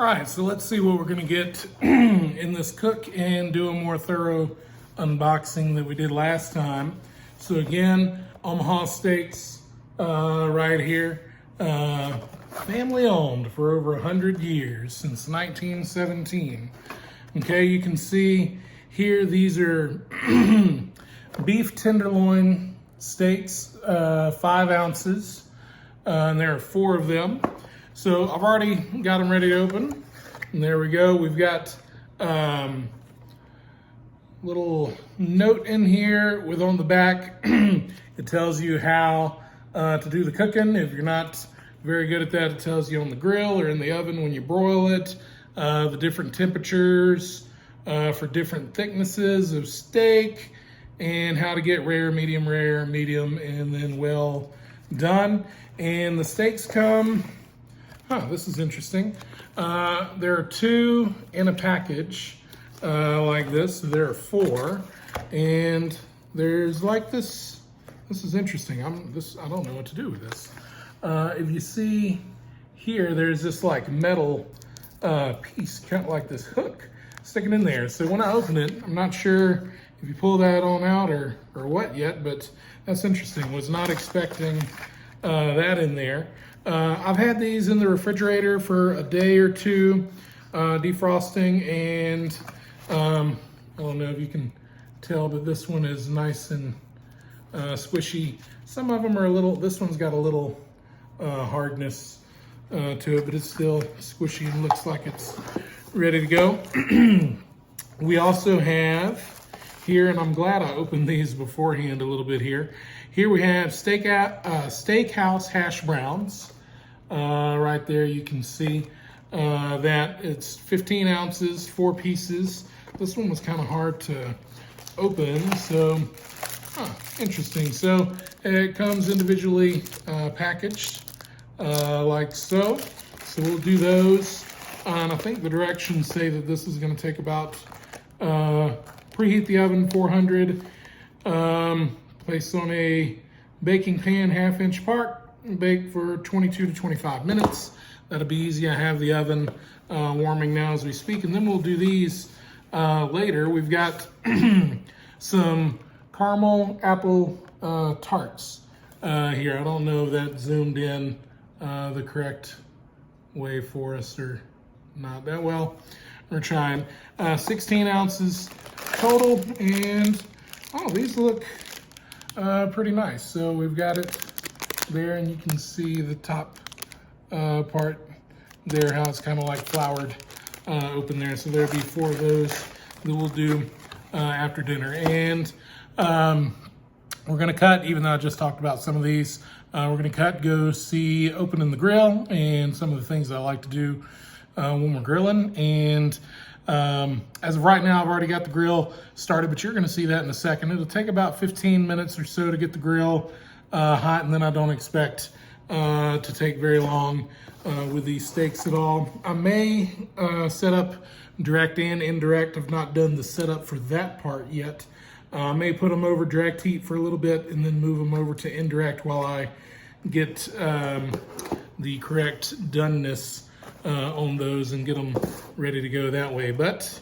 All right, so let's see what we're gonna get in this cook and do a more thorough unboxing that we did last time. So again, Omaha Steaks right here. Family owned for over 100 years, since 1917. Okay, you can see here, these are beef tenderloin steaks, 5 ounces, and there are 4 of them. So I've already got them ready to open. And there we go. We've got little note in here with on the back. It tells you how to do the cooking. If you're not very good at that, it tells you on the grill or in the oven when you broil it, the different temperatures for different thicknesses of steak, and how to get rare, medium, and then well done. And the steaks come, this is interesting. There are 2 in a package like this. So there are 4, and there's like this. This is interesting. I don't know what to do with this. If you see here, there's this like metal piece, kind of like this hook sticking in there. So when I open it, I'm not sure if you pull that on out or what yet, but that's interesting. Was not expecting that in there. I've had these in the refrigerator for a day or 2, defrosting, and I don't know if you can tell, but this one is nice and squishy. Some of them are a little, this one's got a little hardness to it, but it's still squishy and looks like it's ready to go. We also have here, and I'm glad I opened these beforehand a little bit here. Here we have steakhouse hash browns. Right there you can see that it's 15 ounces, 4 pieces. This one was kind of hard to open, so interesting. So it comes individually packaged like so. So we'll do those. And I think the directions say that this is going to take about, preheat the oven 400, place on a baking pan 1/2 inch apart, bake for 22 to 25 minutes. That'll be easy. I have the oven warming now as we speak, and then we'll do these later. We've got some caramel apple tarts here. I don't know if that zoomed in the correct way for us or not that well. We're trying. 16 ounces total, and these look pretty nice. So we've got it there, and you can see the top part there, how it's kind of like floured open there. So there'll be 4 of those that we'll do after dinner. And we're gonna cut, even though I just talked about some of these, we're gonna go see opening the grill and some of the things I like to do when we're grilling. And as of right now, I've already got the grill started, but you're gonna see that in a second. It'll take about 15 minutes or so to get the grill hot, and then I don't expect to take very long with these steaks at all. I may set up direct and indirect. I've not done the setup for that part yet. I may put them over direct heat for a little bit and then move them over to indirect while I get the correct doneness on those and get them ready to go that way. But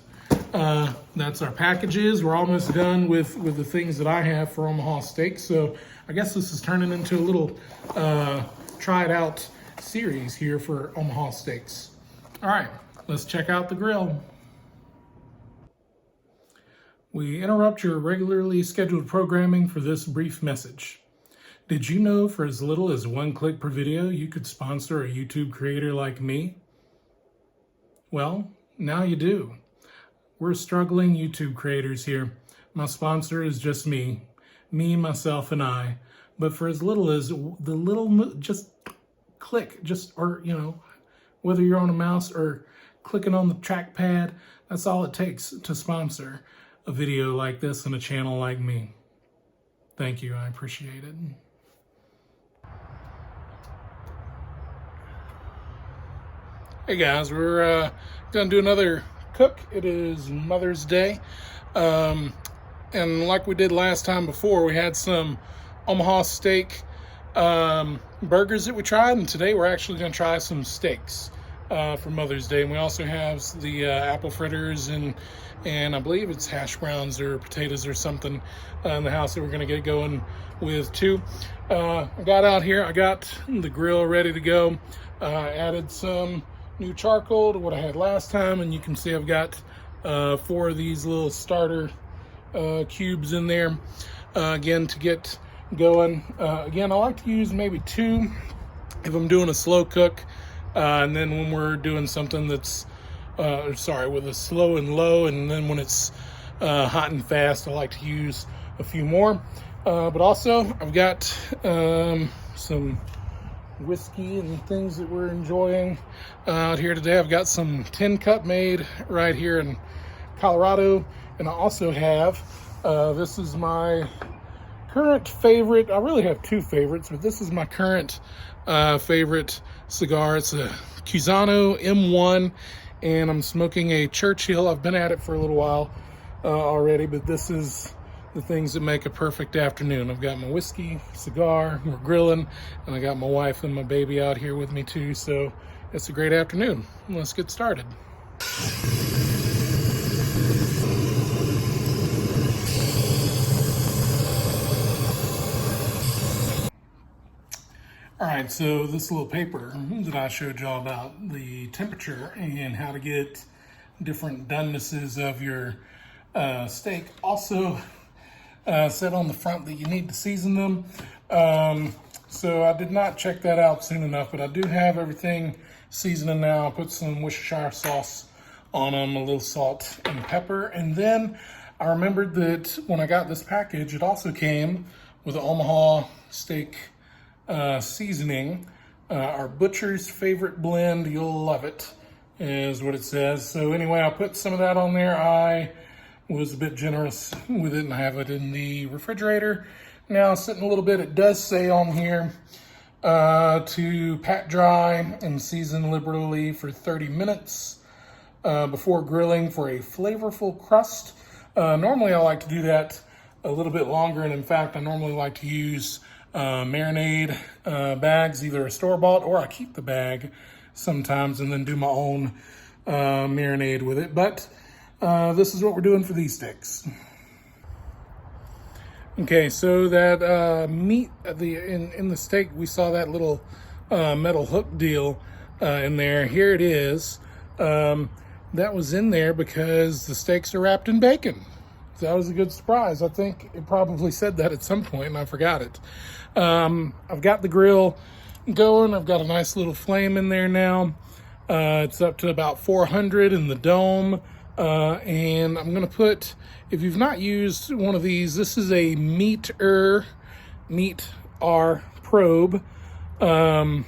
that's our packages. We're almost done with the things that I have for Omaha Steaks. So I guess this is turning into a little try it out series here for Omaha Steaks. All right, let's check out the grill. We interrupt your regularly scheduled programming for this brief message. Did you know for as little as 1 click per video, you could sponsor a YouTube creator like me? Well, now you do. We're struggling YouTube creators here. My sponsor is just me, myself, and I. But for as little as just click, or whether you're on a mouse or clicking on the trackpad, that's all it takes to sponsor a video like this and a channel like me. Thank you, I appreciate it. Hey guys, we're gonna do another cook. It is Mother's Day. And like we did last time before, we had some Omaha steak burgers that we tried, and today we're actually gonna try some steaks. for Mother's Day. And we also have the apple fritters and I believe it's hash browns or potatoes or something in the house that we're gonna get going with too. I got out here, I got the grill ready to go. Added some new charcoal to what I had last time, and you can see I've got 4 of these little starter cubes in there again to get going. Again, I like to use maybe 2 if I'm doing a slow cook, and then when we're doing something that's with a slow and low, and then when it's hot and fast, I like to use a few more. But also I've got some whiskey and things that we're enjoying out here today. I've got some tin cup made right here in Colorado, and I also have this is my current favorite. I really have 2 favorites, but this is my current favorite cigar. It's a Cusano M1, and I'm smoking a Churchill. I've been at it for a little while already, but this is the things that make a perfect afternoon. I've got my whiskey, cigar, we're grilling, and I got my wife and my baby out here with me too, so it's a great afternoon. Let's get started. All right, so this little paper that I showed y'all about the temperature and how to get different donenesses of your steak also said on the front that you need to season them. So I did not check that out soon enough, but I do have everything seasoning now. I put some Worcestershire sauce on them, a little salt and pepper. And then I remembered that when I got this package, it also came with an Omaha Steak seasoning. Our butcher's favorite blend, you'll love it, is what it says. So anyway, I put some of that on there. I was a bit generous with it, and I have it in the refrigerator now, sitting a little bit. It does say on here to pat dry and season liberally for 30 minutes before grilling for a flavorful crust. Normally I like to do that a little bit longer, and in fact I normally like to use marinade bags, either a store-bought or I keep the bag sometimes and then do my own marinade with it. But this is what we're doing for these steaks. Okay, so that meat in the steak, we saw that little metal hook deal in there. Here it is. That was in there because the steaks are wrapped in bacon. So that was a good surprise. I think it probably said that at some point and I forgot it. I've got the grill going. I've got a nice little flame in there now. It's up to about 400 in the dome. And I'm going to put, if you've not used one of these, this is a MEAT-R probe. And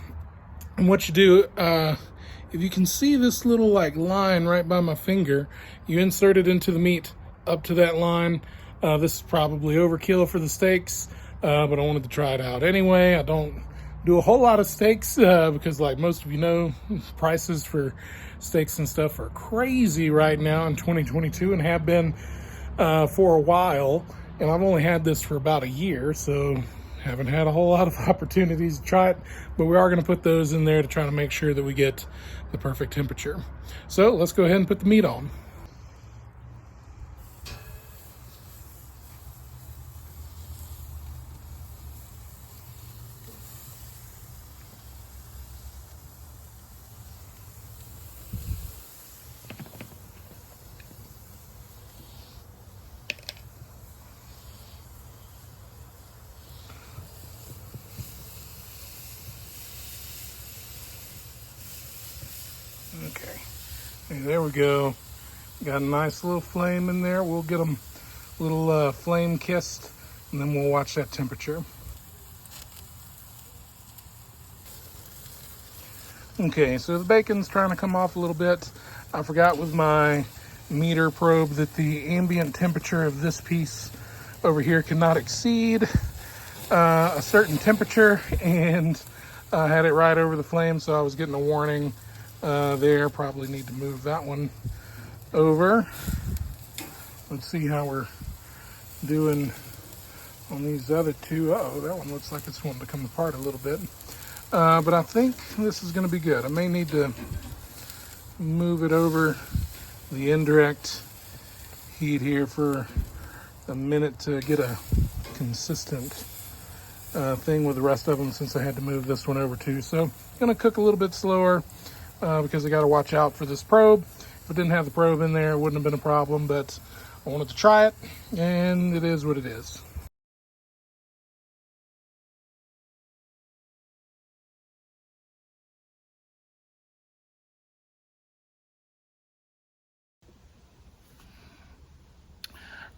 what you do, if you can see this little like line right by my finger, you insert it into the meat up to that line. This is probably overkill for the steaks, but I wanted to try it out anyway. I don't do a whole lot of steaks because, like most of you know, prices for steaks and stuff are crazy right now in 2022 and have been for a while. And I've only had this for about a year, so haven't had a whole lot of opportunities to try it, but we are going to put those in there to try to make sure that we get the perfect temperature. So let's go ahead and put the meat on. Okay, there we go. Got a nice little flame in there. We'll get them a little flame kissed, and then we'll watch that temperature. Okay, so the bacon's trying to come off a little bit. I forgot with my meter probe that the ambient temperature of this piece over here cannot exceed a certain temperature, and I had it right over the flame, so I was getting a warning there. Probably need to move that one over. Let's see how we're doing on these other two. Uh-oh, that one looks like it's wanting to come apart a little bit. But I think this is going to be good. I may need to move it over the indirect heat here for a minute to get a consistent thing with the rest of them, since I had to move this one over too. So gonna cook a little bit slower because I got to watch out for this probe. If it didn't have the probe in there, it wouldn't have been a problem, but I wanted to try it, and it is what it is.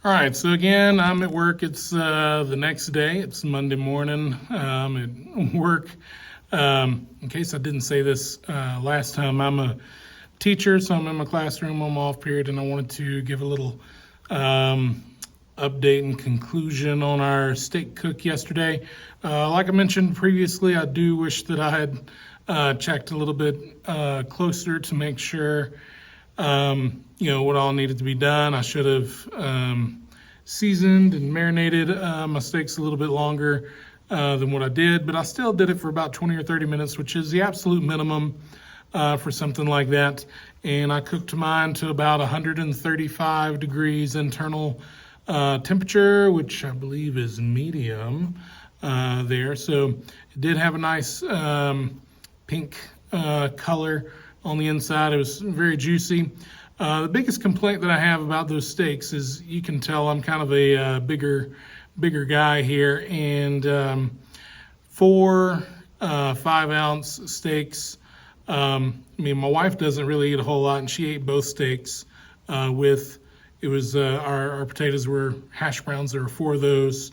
All right, so again, I'm at work. It's the next day. It's Monday morning at work. In case I didn't say this last time, I'm a teacher, so I'm in my classroom on my off period, and I wanted to give a little update and conclusion on our steak cook yesterday. Like I mentioned previously, I do wish that I had checked a little bit closer to make sure what all needed to be done. I should have seasoned and marinated my steaks a little bit longer than what I did, but I still did it for about 20 or 30 minutes, which is the absolute minimum for something like that. And I cooked mine to about 135 degrees internal temperature, which I believe is medium there. So it did have a nice pink color on the inside. It was very juicy. The biggest complaint that I have about those steaks is, you can tell I'm kind of a bigger guy here, and 4 5-ounce steaks. I mean, my wife doesn't really eat a whole lot, and she ate both steaks with, it was our potatoes were hash browns. There were 4 of those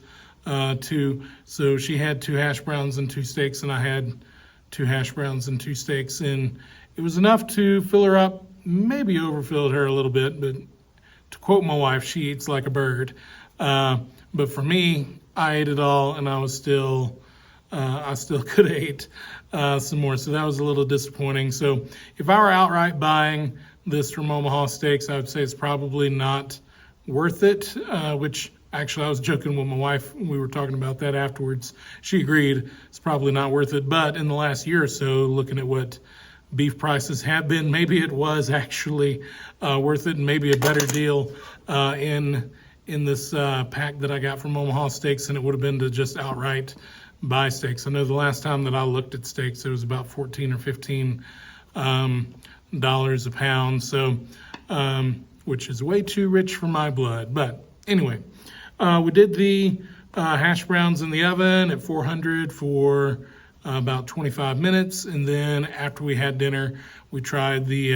too. So she had 2 hash browns and 2 steaks, and I had 2 hash browns and 2 steaks, and it was enough to fill her up. Maybe overfilled her a little bit, but to quote my wife, she eats like a bird. But for me, I ate it all, and I still could have ate some more. So that was a little disappointing. So if I were outright buying this from Omaha Steaks, I would say it's probably not worth it, which actually I was joking with my wife. We were talking about that afterwards. She agreed it's probably not worth it. But in the last year or so, looking at what beef prices have been, maybe it was actually worth it, and maybe a better deal in this pack that I got from Omaha Steaks than it would have been to just outright buy steaks. I know the last time that I looked at steaks, it was about $14 or $15 a pound, so which is way too rich for my blood. But anyway, we did the hash browns in the oven at 400 for about 25 minutes, and then after we had dinner, we tried the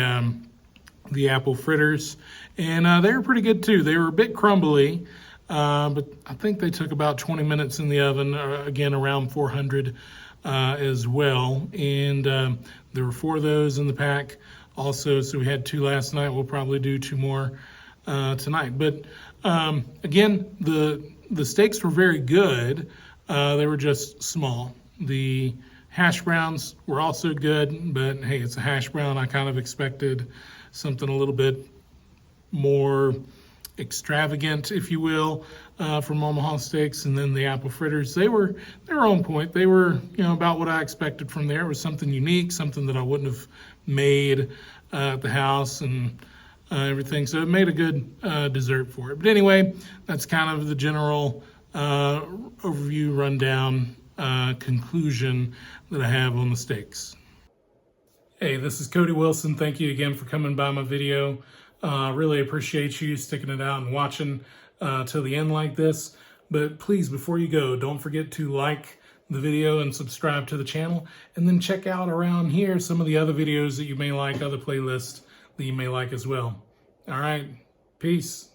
apple fritters, and they were pretty good too. They were a bit crumbly, but I think they took about 20 minutes in the oven, again around 400 as well. And there were 4 of those in the pack also, so we had 2 last night. We'll probably do 2 more tonight. But again, the steaks were very good. They were just small. The hash browns were also good, but hey, it's a hash brown. I kind of expected something a little bit more extravagant, if you will, from Omaha Steaks. And then the apple fritters, they were on point. They were, about what I expected from there. It was something unique, something that I wouldn't have made at the house, and everything. So it made a good dessert for it. But anyway, that's kind of the general overview, rundown, conclusion that I have on the steaks. Hey, this is Cody Wilson. Thank you again for coming by my video. Really appreciate you sticking it out and watching till the end like this. But please, before you go, don't forget to like the video and subscribe to the channel, and then check out around here some of the other videos that you may like, other playlists that you may like as well. All right, peace.